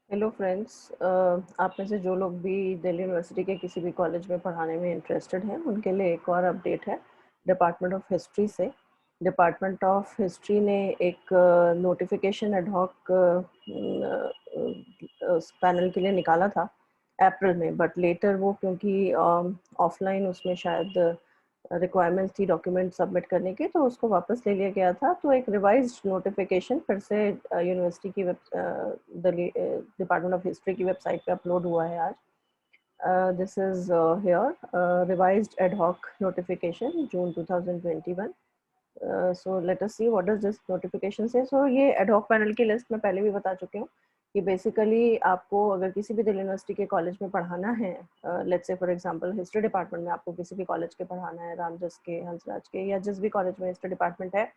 Hello friends. आप में से जो लोग भी दिल्ली यूनिवर्सिटी के किसी भी कॉलेज में पढ़ाने में इंटरेस्टेड हैं उनके लिए एक और अपडेट है डिपार्टमेंट ऑफ हिस्ट्री से। डिपार्टमेंट ऑफ हिस्ट्री ने एक नोटिफिकेशन एडहॉक पैनल के लिए निकाला था अप्रैल में, बट लेटर वो क्योंकि ऑफलाइन उसमें शायद रिक्वायरमेंट थी डॉक्यूमेंट सबमिट करने की, तो उसको वापस ले लिया गया था। तो एक रिवाइज्ड नोटिफिकेशन फिर से यूनिवर्सिटी की दिल्ली डिपार्टमेंट ऑफ हिस्ट्री की वेबसाइट पे अपलोड हुआ है आज। This is here revised ad hoc notification June 2021। So let us see what does this notification से। सो ये एडहॉक पैनल की लिस्ट मैं पहले भी बता चुकी हूँ कि बेसिकली आपको अगर किसी भी दिल्ली यूनिवर्सिटी के कॉलेज में पढ़ाना है, let's say for example history department में आपको किसी भी कॉलेज के पढ़ाना है, रामजस के, हंसराज के, या जिस भी कॉलेज में हिस्ट्री डिपार्टमेंट है,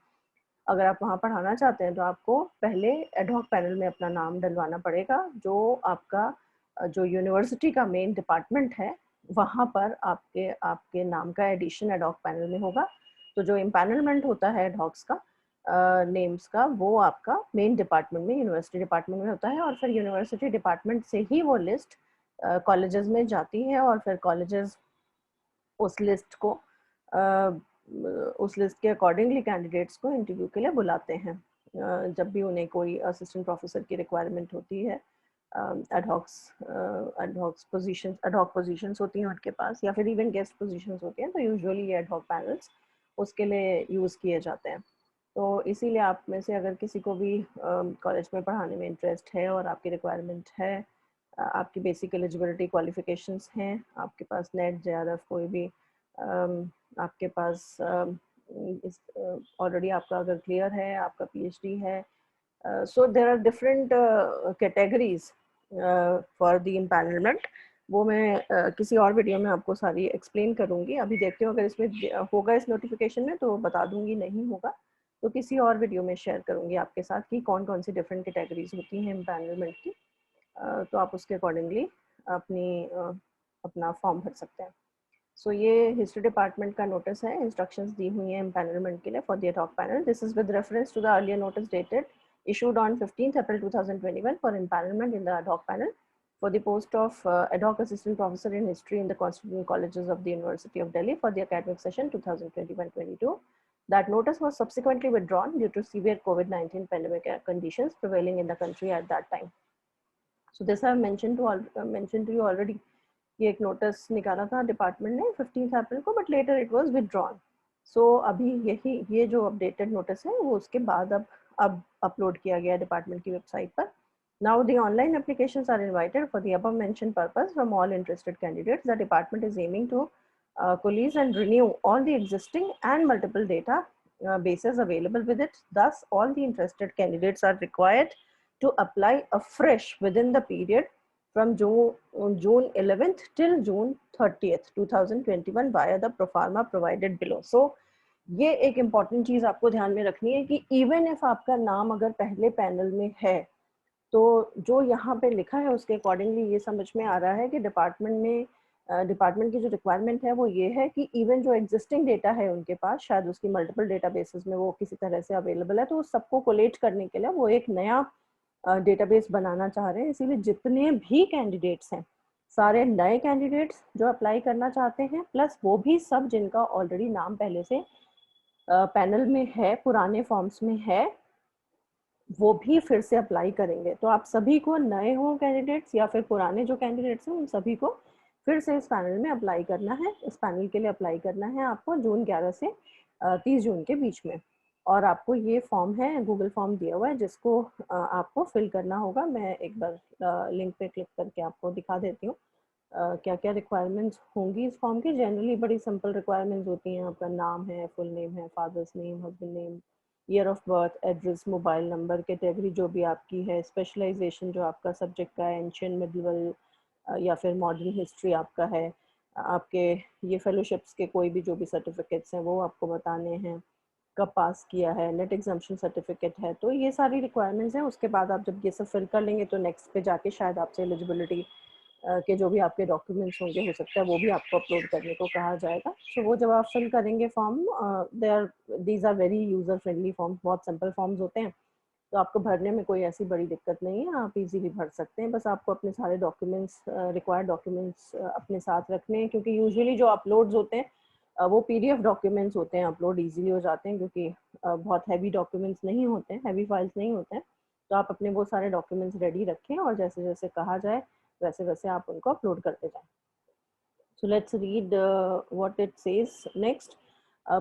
अगर आप वहाँ पढ़ाना चाहते हैं तो आपको पहले एडहॉक पैनल में अपना नाम डलवाना पड़ेगा। जो आपका जो यूनिवर्सिटी का मेन डिपार्टमेंट है वहाँ पर आपके आपके नाम का एडिशन एडहॉक पैनल में होगा। तो जो इम्पैनलमेंट होता है एडहॉक्स का नेम्स का, वो आपका मेन डिपार्टमेंट में, यूनिवर्सिटी डिपार्टमेंट में होता है, और फिर यूनिवर्सिटी डिपार्टमेंट से ही वो लिस्ट कॉलेजेस में जाती है, और फिर कॉलेजेस उस लिस्ट को उस लिस्ट के अकॉर्डिंगली कैंडिडेट्स को इंटरव्यू के लिए बुलाते हैं जब भी उन्हें कोई असिस्टेंट प्रोफेसर की रिक्वायरमेंट होती है। एडहॉक पोजीशंस होती हैं उनके पास, या फिर इवन गेस्ट पोजीशंस होती हैं, तो यूजुअली ये एडहॉक पैनल्स उसके लिए यूज़ किए जाते हैं। तो इसीलिए आप में से अगर किसी को भी कॉलेज में पढ़ाने में इंटरेस्ट है और आपकी रिक्वायरमेंट है, आपकी बेसिक एलिजिबिलिटी क्वालिफिकेशंस हैं, आपके पास नेट जेआरएफ कोई भी आपके पास इस ऑलरेडी आपका अगर क्लियर है, आपका पीएचडी है, so there are different categories for the empanelment. वो मैं किसी और वीडियो में आपको सारी एक्सप्लेन करूँगी। अभी देखते हो अगर इसमें होगा इस नोटिफिकेशन में तो बता दूंगी, नहीं होगा तो किसी और वीडियो में शेयर करूँगी आपके साथ कि कौन कौन सी डिफरेंट कैटेगरीज होती हैं इम्पैनलमेंट की। तो आप उसके अकॉर्डिंगली अपना फॉर्म भर सकते हैं। सो ये हिस्ट्री डिपार्टमेंट का नोटिस है, इंस्ट्रक्शंस दी हुई हैं एम्पैनलमेंट के लिए for the ad hoc panel. This is with reference to the earlier notice dated issued on 15th April 2021 for empanelment in the ad hoc panel for the post of ad hoc assistant professor in history in the constituent colleges of the University of Delhi for the academic session 2021-22. That notice was subsequently withdrawn due to severe COVID-19 pandemic conditions prevailing in the country at that time. So this I have mentioned to you already. ये एक notice निकाला था department ने 15 April को, but later it was withdrawn. So अभी यही ये जो अपडेटेड नोटिस है वो उसके बाद अब अपलोड किया गया डिपार्टमेंट की वेबसाइट पर। Now the online applications are invited for the above mentioned purpose from all interested candidates. The department is aiming to coalesce and renew all the existing and multiple data bases available with it. Thus, all the interested candidates are required to apply afresh within the period from June 11th till June 30th 2021 via the proforma provided below. So ये एक important चीज आपको ध्यान में रखनी है कि even if आपका नाम अगर पहले पैनल में है, तो जो यहाँ पे लिखा है उसके अकॉर्डिंगली ये समझ में आ रहा है कि डिपार्टमेंट की जो रिक्वायरमेंट है वो ये है कि इवन जो एग्जिस्टिंग डेटा है उनके पास, शायद उसकी मल्टीपल डेटाबेसेस में वो किसी तरह से अवेलेबल है, तो उस सबको कोलेट करने के लिए वो एक नया डेटाबेस बनाना चाह रहे हैं। इसीलिए जितने भी कैंडिडेट्स हैं, सारे नए कैंडिडेट्स जो अप्लाई करना चाहते हैं, प्लस वो भी सब जिनका ऑलरेडी नाम पहले से पैनल में है, पुराने फॉर्म्स में है, वो भी फिर से अप्लाई करेंगे। तो आप सभी को, नए हो कैंडिडेट्स या फिर पुराने जो कैंडिडेट्स हैं, उन सभी को फिर से इस पैनल में अप्लाई करना है। इस पैनल के लिए अप्लाई करना है आपको जून 11 से 30 जून के बीच में। और आपको ये फॉर्म है, गूगल फॉर्म दिया हुआ है, जिसको आपको फिल करना होगा। मैं एक बार लिंक पे क्लिक करके आपको दिखा देती हूँ क्या क्या रिक्वायरमेंट्स होंगी इस फॉर्म की। जनरली बड़ी सिंपल रिक्वायरमेंट्स होती हैं। आपका नाम है, फुल नेम है, father's name, husband name, year of birth, address, mobile number, category जो भी आपकी है, स्पेशलाइजेशन जो आपका सब्जेक्ट का है, एंशियंट, मिडिवल या फिर मॉडर्न हिस्ट्री आपका है, आपके ये फेलोशिप्स के कोई भी जो भी सर्टिफिकेट्स हैं वो आपको बताने हैं, कब पास किया है, नेट एग्जाम्पशन सर्टिफिकेट है। तो ये सारी रिक्वायरमेंट्स हैं। उसके बाद आप जब ये सब फिल कर लेंगे तो नेक्स्ट पे जाके शायद आपसे एलिजिबिलिटी के जो भी आपके डॉक्यूमेंट्स होंगे, हो सकता है वो भी आपको अपलोड करने को कहा जाएगा। तो वो जब आप फिल करेंगे form, these are very user friendly forms, बहुत सिंपल फॉर्म्स होते हैं। तो आपको भरने में कोई ऐसी बड़ी दिक्कत नहीं है, आप इजीली भर सकते हैं। बस आपको अपने सारे डॉक्यूमेंट्स, रिक्वायर्ड डॉक्यूमेंट्स अपने साथ रखने हैं, क्योंकि यूजुअली जो अपलोड्स होते हैं वो पीडीएफ डॉक्यूमेंट्स होते हैं, अपलोड इजीली हो जाते हैं, क्योंकि बहुत हैवी डॉक्यूमेंट्स नहीं होते हैं, हैवी फाइल्स नहीं होते हैं। तो आप अपने वो सारे डॉक्यूमेंट्स रेडी रखें और जैसे जैसे कहा जाए वैसे वैसे आप उनको अपलोड करते जाएं। So let's read what it says next.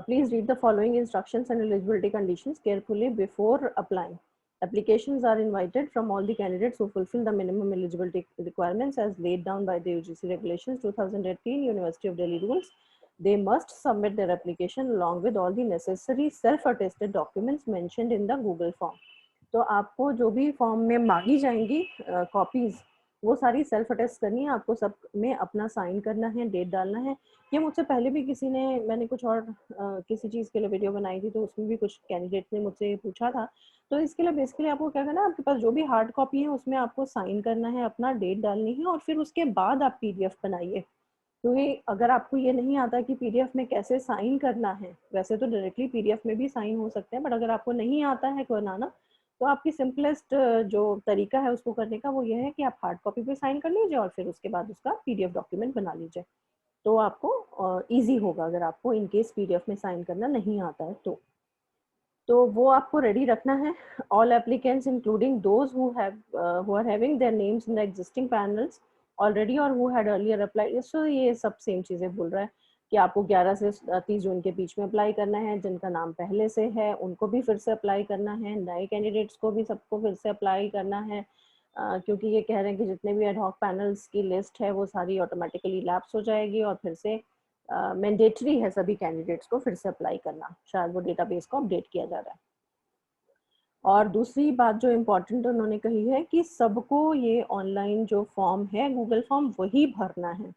Please read the following instructions and eligibility conditions carefully before applying. Applications are invited from all the candidates who fulfill the minimum eligibility requirements as laid down by the UGC regulations 2018 University of Delhi rules. They must submit their application along with all the necessary self-attested documents mentioned in the Google form. तो आपको जो भी form में मांगी जाएंगी copies, वो सारी self attest करनी है, आपको सब में अपना साइन करना है, डेट डालना है। ये मुझसे पहले भी किसी ने, मैंने कुछ और किसी चीज़ के लिए वीडियो बनाई थी, तो उसमें भी कुछ कैंडिडेट ने मुझसे पूछा था। तो इसके लिए बेसिकली आपको क्या करना है, आपके पास जो भी हार्ड कॉपी है उसमें आपको साइन करना है, अपना डेट डालनी है, और फिर उसके बाद आप पीडीएफ बनाइए। क्योंकि अगर आपको ये नहीं आता कि पीडीएफ में कैसे साइन करना है, वैसे तो डायरेक्टली पीडीएफ में भी साइन हो सकते हैं, बट अगर आपको नहीं आता है बनाना, तो आपकी सिंपलेस्ट जो तरीका है उसको करने का वो ये है कि आप हार्ड कॉपी पे साइन कर लीजिए और फिर उसके बाद उसका पीडीएफ डॉक्यूमेंट बना लीजिए। तो आपको इजी होगा अगर आपको इन केस पीडीएफ में साइन करना नहीं आता है तो वो आपको रेडी रखना है। All applicants including those who are having their names in the existing panels already और who had earlier applied, so ये सब सेम चीज़ें बोल रहा है कि आपको 11 से 30 जून के बीच में अप्लाई करना है। जिनका नाम पहले से है उनको भी फिर से अप्लाई करना है, नए कैंडिडेट्स को भी सबको फिर से अप्लाई करना है, क्योंकि ये कह रहे हैं कि जितने भी एडहॉक पैनल्स की लिस्ट है वो सारी ऑटोमेटिकली लैप्स हो जाएगी और फिर से मैंडेटरी है सभी कैंडिडेट्स को फिर से अप्लाई करना, शायद वो डेटाबेस को अपडेट किया जा रहा है। और दूसरी बात जो इम्पोर्टेंट उन्होंने कही है कि सबको ये ऑनलाइन जो फॉर्म है गूगल फॉर्म वही भरना है।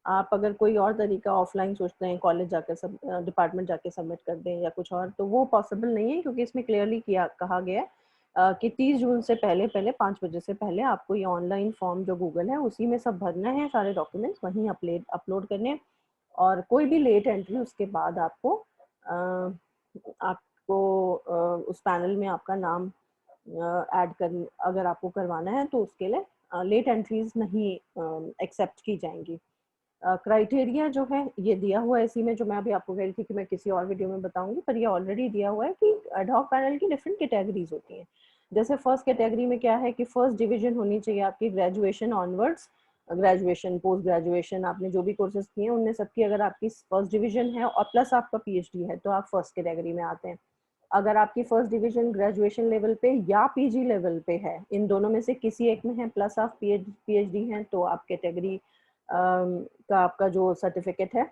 आप अगर कोई और तरीका ऑफलाइन सोचते हैं, कॉलेज जाकर सब डिपार्टमेंट जाके सबमिट कर दें या कुछ और, तो वो पॉसिबल नहीं है, क्योंकि इसमें क्लियरली कहा गया है कि 30 जून से पहले 5 बजे से पहले आपको ये ऑनलाइन फॉर्म जो गूगल है उसी में सब भरना है, सारे डॉक्यूमेंट्स वहीं अपलोड करने, और कोई भी लेट एंट्री उसके बाद आपको उस पैनल में आपका नाम ऐड कर, अगर आपको करवाना है तो उसके लिए लेट एंट्रीज नहीं एक्सेप्ट की जाएंगी। क्राइटेरिया जो है ये दिया हुआ है इसी में, जो मैं अभी आपको कह रही थी कि मैं किसी और वीडियो में बताऊंगी, पर ये ऑलरेडी दिया हुआ है कि एडहॉक पैनल की डिफरेंट कैटेगरीज होती हैं। जैसे फर्स्ट कैटेगरी में क्या है कि फर्स्ट डिवीजन होनी चाहिए आपकी graduation onwards, graduation post graduation आपने जो भी कोर्सेज किए हैं उनमें सबकी अगर आपकी फर्स्ट डिवीजन है और प्लस आपका पीएचडी है तो आप फर्स्ट कैटेगरी में आते हैं। अगर आपकी फर्स्ट डिवीजन ग्रेजुएशन लेवल पे या पीजी लेवल पे है, इन दोनों में से किसी एक में है, प्लस आप पीएचडी हैं, तो आप कैटेगरी का आपका जो सर्टिफिकेट है,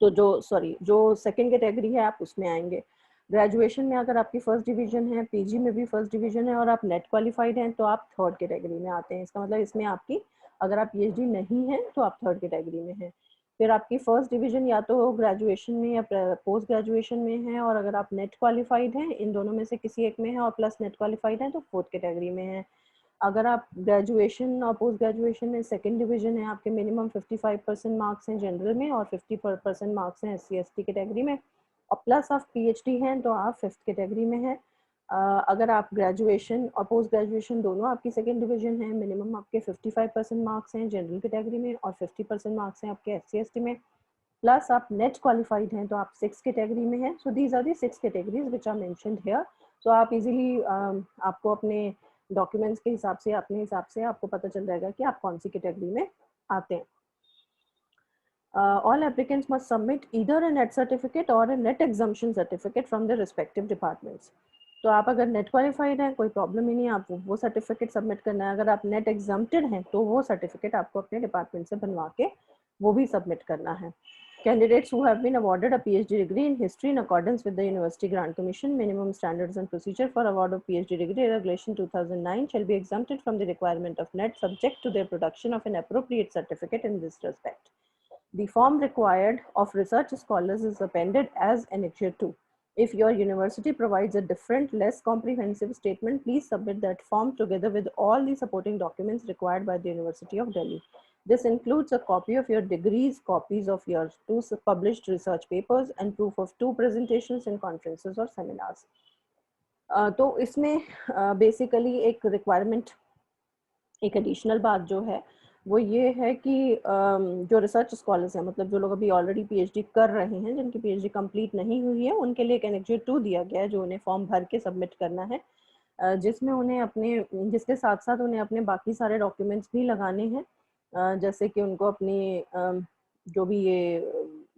तो जो सेकंड कैटेगरी है आप उसमें आएंगे। ग्रेजुएशन में अगर आपकी फर्स्ट डिवीजन है, पीजी में भी फर्स्ट डिवीजन है और आप नेट क्वालिफाइड हैं तो आप थर्ड कैटेगरी में आते हैं। इसका मतलब इसमें आपकी, अगर आप पीएचडी नहीं है तो आप थर्ड कैटेगरी में हैं। फिर आपकी फर्स्ट डिवीजन या तो ग्रेजुएशन में या पोस्ट ग्रेजुएशन में है, और अगर आप नेट क्वालिफाइड हैं, इन दोनों में से किसी एक में है और प्लस नेट क्वालिफाइड है तो फोर्थ कैटेगरी में है। अगर आप ग्रेजुएशन और पोस्ट ग्रेजुएशन में सेकंड डिवीजन है, आपके मिनिमम 55% मार्क्स हैं जनरल में और 50% मार्क्स हैं एससी एसटी कैटेगरी में, और प्लस आप पीएचडी हैं तो आप फिफ्थ कैटेगरी में हैं। अगर आप ग्रेजुएशन और पोस्ट ग्रेजुएशन दोनों आपकी सेकंड डिवीजन है, मिनिमम आपके 55% मार्क्स हैं जनरल कैटेगरी में और 50% मार्क्स हैं आपके एससी एसटी में, प्लस आप नेट क्वालिफाइड हैं तो आप सिक्स कैटेगरी में हैं। So these are the 6 categories which are mentioned here. So आप इजीली आपको अपने डॉक्यूमेंट्स के हिसाब से, अपने हिसाब से आपको पता चल जाएगा कि आप कौन सी कैटेगरी में आते हैं। All applicants must submit either a net certificate or a net exemption certificate from their respective departments. तो आप अगर नेट क्वालिफाइड हैं कोई प्रॉब्लम ही नहीं, आप वो सर्टिफिकेट सबमिट करना है। अगर आप नेट एग्जम्प्टेड हैं तो वो सर्टिफिकेट आपको अपने डिपार्टमेंट से बनवा के वो भी सबमिट करना है। Candidates who have been awarded a PhD degree in history in accordance with the University Grant Commission minimum standards and procedure for award of PhD degree regulation 2009 shall be exempted from the requirement of NET subject to their production of an appropriate certificate in this respect. The form required of research scholars is appended as Annexure 2. If your university provides a different, less comprehensive statement, please submit that form together with all the supporting documents required by the University of Delhi. This includes a copy of your degrees, copies of your 2 published research papers, and proof of 2 presentations in conferences or seminars. तो इसमें basically एक requirement, एक additional बात जो है वो ये है कि जो रिसर्च स्कॉलर्स हैं, मतलब जो लोग अभी ऑलरेडी पीएचडी कर रहे हैं, जिनकी पीएचडी कंप्लीट नहीं हुई है, उनके लिए एक एनेक्स 2 दिया गया है जो उन्हें फॉर्म भर के सबमिट करना है, जिसमें उन्हें अपने, जिसके साथ साथ उन्हें अपने बाकी सारे डॉक्यूमेंट्स भी लगाने हैं, जैसे कि उनको अपनी जो भी ये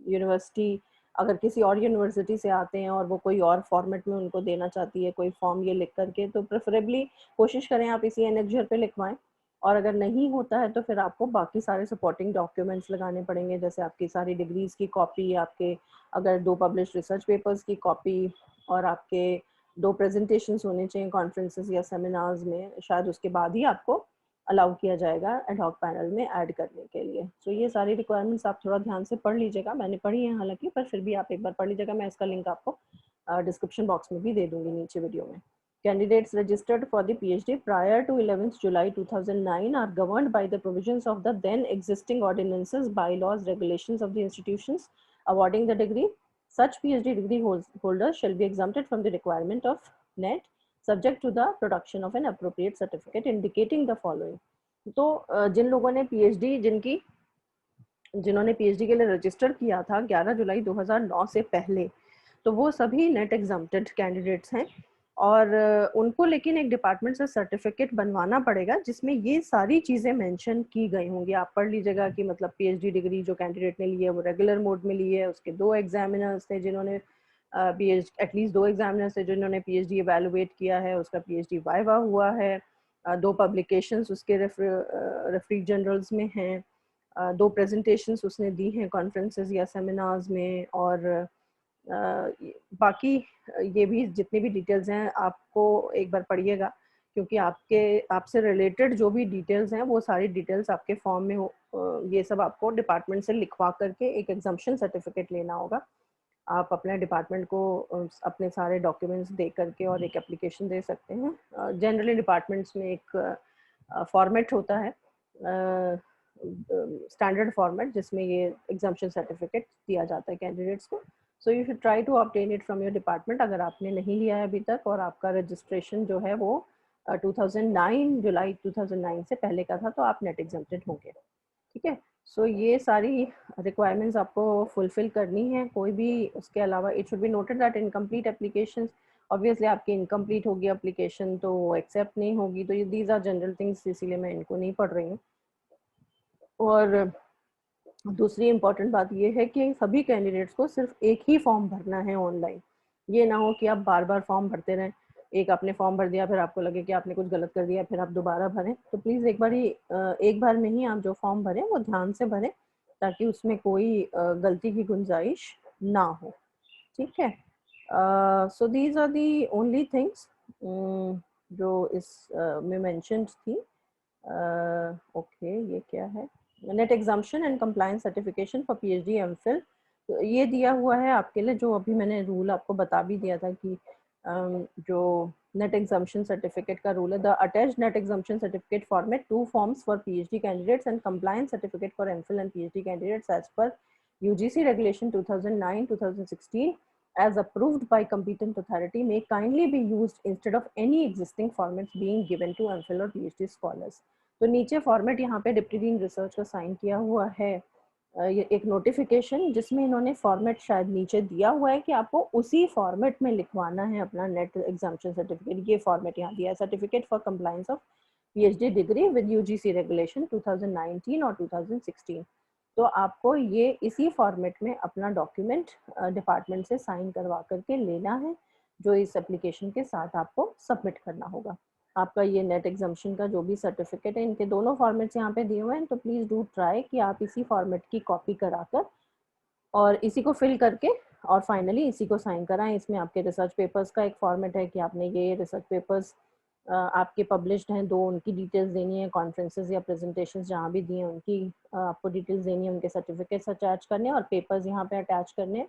यूनिवर्सिटी, अगर किसी और यूनिवर्सिटी से आते हैं और वो कोई और फॉर्मेट में उनको देना चाहती है कोई फॉर्म ये लिख करके, तो प्रेफरेबली कोशिश करें आप इसी एनेक्स पे लिखवाएं। और अगर नहीं होता है तो फिर आपको बाकी सारे सपोर्टिंग डॉक्यूमेंट्स लगाने पड़ेंगे, जैसे आपकी सारी डिग्रीज की कॉपी, आपके अगर 2 पब्लिश रिसर्च पेपर्स की कॉपी, और आपके 2 प्रेजेंटेशंस होने चाहिए कॉन्फ्रेंसेस या सेमिनार्स में, शायद उसके बाद ही आपको अलाउ किया जाएगा एडहॉक पैनल में ऐड करने के लिए। सो ये सारी रिक्वायरमेंट्स आप थोड़ा ध्यान से पढ़ लीजिएगा, मैंने पढ़ी है हालांकि, पर फिर भी आप एक बार पढ़ लीजिएगा, मैं इसका लिंक आपको डिस्क्रिप्शन बॉक्स में भी दे दूंगी नीचे वीडियो में। Candidates registered for the PhD prior to 11th July 2009 are governed by the provisions of the then existing ordinances, bylaws, regulations of the institutions awarding the degree. Such PhD degree holders shall be exempted from the requirement of NET, subject to the production of an appropriate certificate indicating the following. तो जिन लोगों ने PhD, जिन्होंने PhD के लिए register किया था 11 जुलाई 2009 से पहले, तो वो सभी नेट एग्जाम्प्टेड कैंडिडेट्स हैं, और उनको लेकिन एक डिपार्टमेंट से सर्टिफिकेट बनवाना पड़ेगा जिसमें ये सारी चीज़ें मेंशन की गई होंगी। आप पढ़ लीजिएगा कि मतलब पीएचडी डिग्री जो कैंडिडेट ने ली है वो रेगुलर मोड में ली है, उसके 2 एग्जामिनर्स थे जिन्होंने एटलीस्ट 2 एग्जामिनर्स थे जिन्होंने पीएचडी एवेलुएट किया है, उसका पीएचडी वाइवा हुआ है, 2 पब्लिकेशंस उसके रेफरी जनरल्स में हैं, 2 प्रेजेंटेशंस उसने दी हैं कॉन्फ्रेंसेस या सेमिनार्स में, और बाकी ये भी जितनी भी डिटेल्स हैं आपको एक बार पढ़िएगा, क्योंकि आपसे रिलेटेड जो भी डिटेल्स हैं वो सारी डिटेल्स आपके फॉर्म में हो, ये सब आपको डिपार्टमेंट से लिखवा करके एक एग्जम्पशन सर्टिफिकेट लेना होगा। आप अपने डिपार्टमेंट को अपने सारे डॉक्यूमेंट्स दे करके और एक एप्लीकेशन दे सकते हैं। जनरली डिपार्टमेंट्स में एक फॉर्मेट होता है, स्टैंडर्ड फॉर्मेट, जिसमें ये एग्जम्पशन सर्टिफिकेट दिया जाता है कैंडिडेट्स को। So you should try to obtain it from your department. अगर आपने नहीं लिया है अभी तक और आपका रजिस्ट्रेशन जो है वो 2009 जुलाई 2009 से पहले का था, तो आप नेट एग्जम्प्टेड होंगे। ठीक है, सो ये सारी रिक्वायरमेंट्स आपको फुलफिल करनी है। कोई भी उसके अलावा, it should be noted that incomplete application, obviously आपकी इनकम्प्लीट होगी एप्लीकेशन तो एक्सेप्ट नहीं होगी, तो ये दीज आर जनरल थिंग्स, इसीलिए मैं इनको नहीं पढ़ रही हूँ। और दूसरी इम्पॉर्टेंट बात ये है कि सभी कैंडिडेट्स को सिर्फ एक ही फॉर्म भरना है ऑनलाइन। ये ना हो कि आप बार बार फॉर्म भरते रहें, एक आपने फॉर्म भर दिया फिर आपको लगे कि आपने कुछ गलत कर दिया फिर आप दोबारा भरें। तो प्लीज़ एक बार में ही आप जो फॉर्म भरें वो ध्यान से भरें, ताकि उसमें कोई गलती की गुंजाइश ना हो। ठीक है, so these are the only things जो इस में मेंशन्ड थी। ओके, ये क्या है? NET exemption and compliance certification for PhD MPhil, तो ये दिया हुआ है आपके लिए, जो अभी मैंने रूल आपको बता भी दिया था कि जो नेट एग्जाम्पशन सर्टिफिकेट का रूल है, the attached NET exemption certificate format 2 forms for PhD candidates and compliance certificate for MPhil and PhD candidates as per UGC regulation 2009-2016 as approved by competent authority may kindly be used instead of any existing formats being given to MPhil और PhD scholars। तो नीचे format यहाँ पे deputy dean research का sign किया हुआ है, ये एक नोटिफिकेशन जिसमें इन्होंने फॉर्मेट शायद नीचे दिया हुआ है कि आपको उसी फॉर्मेट में लिखवाना है अपना नेट एग्जाम्पशन सर्टिफिकेट। ये फॉर्मेट यहाँ दिया है, certificate for compliance of PhD degree with UGC regulation 2019 और 2016। तो आपको ये इसी फॉर्मेट में अपना डॉक्यूमेंट डिपार्टमेंट से साइन करवा करके लेना है, जो इस एप्लीकेशन के साथ आपको सबमिट करना होगा। आपका ये नेट एग्जाम्पशन का जो भी सर्टिफिकेट है, इनके दोनों फॉर्मेट्स यहाँ पे दिए हुए हैं, तो प्लीज़ डू ट्राई कि आप इसी फॉर्मेट की कॉपी कराकर और इसी को फिल करके और फाइनली इसी को साइन कराएं। इसमें आपके रिसर्च पेपर्स का एक फॉर्मेट है कि आपने ये रिसर्च पेपर्स आपके पब्लिश्ड हैं, 2 उनकी डिटेल्स देनी है, कॉन्फ्रेंसेस या प्रेजेंटेशंस जहाँ भी दिए उनकी आपको डिटेल्स देनी है, उनके सर्टिफिकेट्स अटैच करने और पेपर्स यहाँ पे अटैच करने,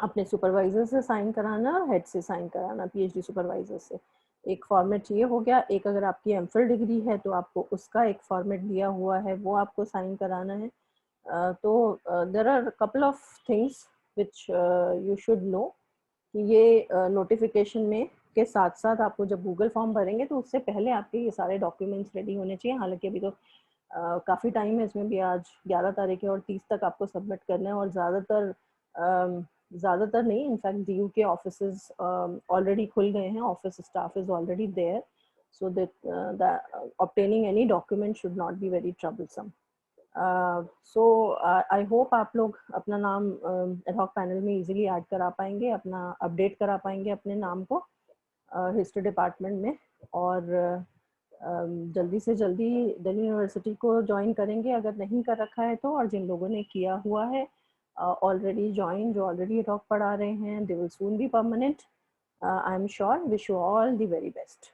अपने सुपरवाइजर से साइन कराना, हेड से साइन कराना, पीएचडी सुपरवाइजर से। एक फॉर्मेट ये हो गया। एक अगर आपकी एमफिल डिग्री है तो आपको उसका एक फॉर्मेट दिया हुआ है, वो आपको साइन कराना है। तो there are couple of things which you should know कि ये नोटिफिकेशन में के साथ साथ आपको जब गूगल फॉर्म भरेंगे तो उससे पहले आपके ये सारे डॉक्यूमेंट्स रेडी होने चाहिए। हालांकि अभी तो काफ़ी टाइम है इसमें भी, आज 11 तारीख है और 30 तक आपको सबमिट करना है। और ज़्यादातर नहीं, इनफैक्ट DU के ऑफिसेज ऑलरेडी खुल गए हैं, office staff is already there, so that obtaining any document should not be very troublesome. So I hope आप लोग अपना नाम एडहॉक पैनल में इजीली ऐड करा पाएंगे, अपना अपडेट करा पाएंगे अपने नाम को हिस्ट्री डिपार्टमेंट में, और जल्दी से जल्दी दिल्ली यूनिवर्सिटी को ज्वाइन करेंगे अगर नहीं कर रखा है तो। और जिन लोगों ने किया हुआ है ऑलरेडी ज्वाइन, जो ऑलरेडी एडहॉक पढ़ा रहे हैं, they will soon be permanent, I am sure. Wish you all the very best.